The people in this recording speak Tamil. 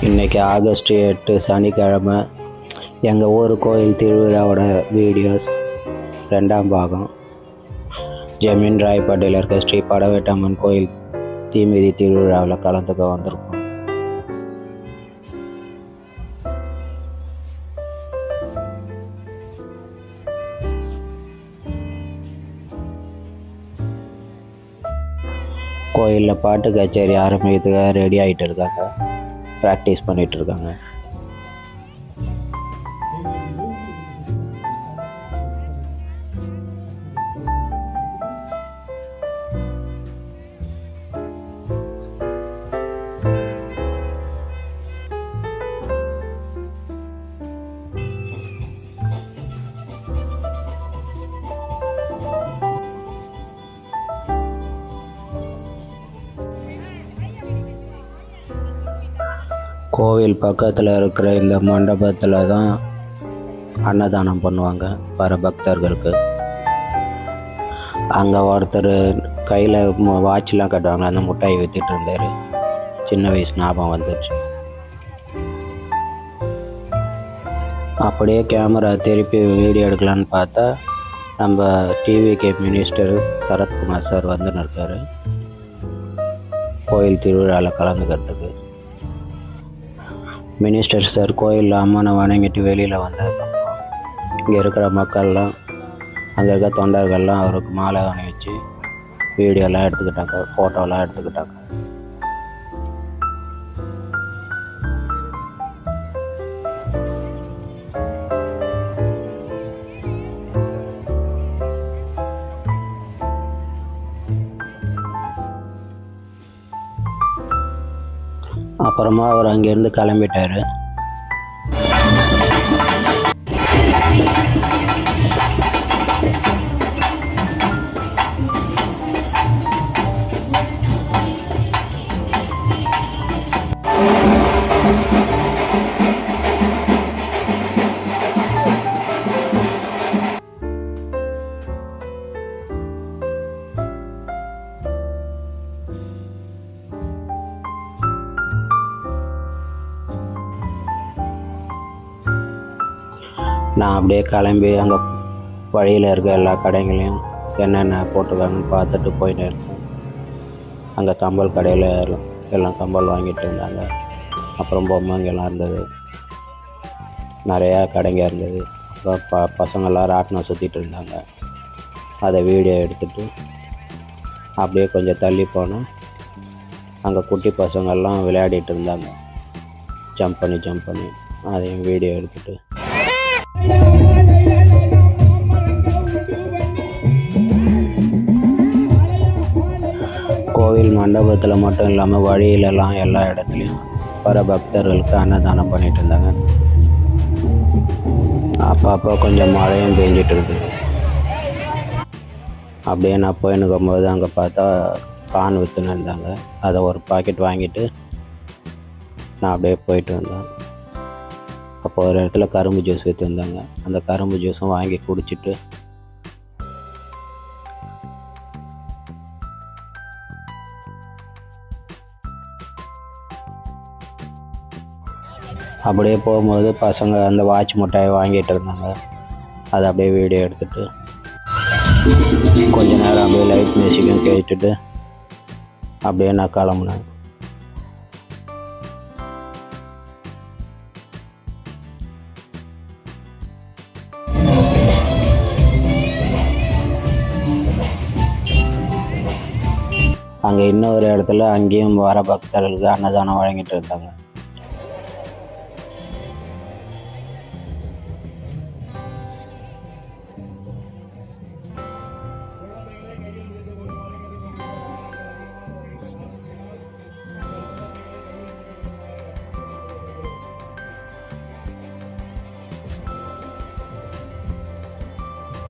இன்றைக்கி ஆகஸ்ட் 8 சனிக்கிழமை எங்கள் ஊர் கோயில் திருவிழாவோட வீடியோஸ் 2ஆம் பாகம். ஜமீன் ராயப்பேட்டையில் இருக்க ஸ்ரீ படவேட்டம்மன் கோயில் தீமிதி திருவிழாவில் கலந்துக்க வந்திருக்கோம். கோயிலில் பாட்டு கச்சேரி ஆரம்பிக்கிறதுக்காக ரெடி ஆகிட்டு இருக்காங்க, ப்ராக்டிஸ் பண்ணிகிட்டு இருக்காங்க. கோவில் பக்கத்தில் இருக்கிற இந்த மண்டபத்தில் தான் அன்னதானம் பண்ணுவாங்க வர பக்தர்களுக்கு. அங்கே ஒருத்தர் கையில் வாட்ச்லாம் கட்டுவாங்க, அந்த முட்டாய் விற்றுட்டு இருந்தார். சின்ன வயசு ஞாபகம் வந்துடுச்சு. அப்படியே கேமரா திருப்பி வீடியோ எடுக்கலான்னு பார்த்தா நம்ம டிவிகே மினிஸ்டர் சரத்குமார் சார் வந்துன்னு இருக்கார் கோயில் திருவிழாவில் கலந்துக்கிறதுக்கு. மினிஸ்டர் சார் கோயிலில் அம்மனை வணங்கிட்டு வெளியில் வந்ததுக்கப்புறம் இங்கே இருக்கிற மக்கள்லாம், அங்கே இருக்க தொண்டர்கள்லாம் அவருக்கு மாலை அணிவிச்சு வீடியோலாம் எடுத்துக்கிட்டாங்க, ஃபோட்டோலாம் எடுத்துக்கிட்டாங்க. அப்புறமா அவர் அங்கேருந்து கிளம்பிட்டார். நான் அப்படியே கிளம்பி அங்கே வழியில் இருக்க எல்லா கடைகளையும் என்னென்ன போட்டிருக்காங்கன்னு பார்த்துட்டு போயிட்டு இருக்கேன். அங்கே கம்பல் கடையில் எல்லாம் கம்பல் வாங்கிட்டு இருந்தாங்க. அப்புறம் பொம்மைங்கெல்லாம் இருந்தது, நிறையா கடைங்க இருந்தது. அப்புறம் பசங்கள்லாம் ராட்டினம் சுற்றிட்டு இருந்தாங்க. அதை வீடியோ எடுத்துகிட்டு அப்படியே கொஞ்சம் தள்ளி போனால் அங்கே குட்டி பசங்கள்லாம் விளையாடிட்டு இருந்தாங்க, ஜம்ப் பண்ணி அதையும் வீடியோ எடுத்துகிட்டு. கோவில் மண்டபத்தில் மட்டும் இல்லாமல் வழியிலலாம் எல்லா இடத்துலையும் வர பக்தர்களுக்கு அன்னதானம் பண்ணிட்டு இருந்தாங்க. அப்போ கொஞ்சம் மழையும் பெஞ்சிட்டு இருக்குது. அப்படியே நான் போயின்னுக்கும்போது அங்கே பார்த்தா பான் விற்றுன்னு இருந்தாங்க. அதை ஒரு பாக்கெட் வாங்கிட்டு நான் அப்படியே போயிட்டு வந்தேன். அப்போ ஒரு இடத்துல கரும்பு ஜூஸ் விற்றுருந்தாங்க. அந்த கரும்பு ஜூஸும் வாங்கி குடிச்சிட்டு அப்படியே போகும்போது பசங்க அந்த வாட்ச் முட்டாயை வாங்கிட்டு இருந்தாங்க. அதை அப்படியே வீடியோ எடுத்துகிட்டு கொஞ்ச நேரம் அப்படியே லைட் மியூசிக்கும் கேட்டுட்டு அப்படியே நான் கிளம்புனேன். அங்கே இன்னொரு இடத்துல அங்கேயும் வர பக்தர்களுக்கு அன்னதானம் வழங்கிட்டு இருந்தாங்க.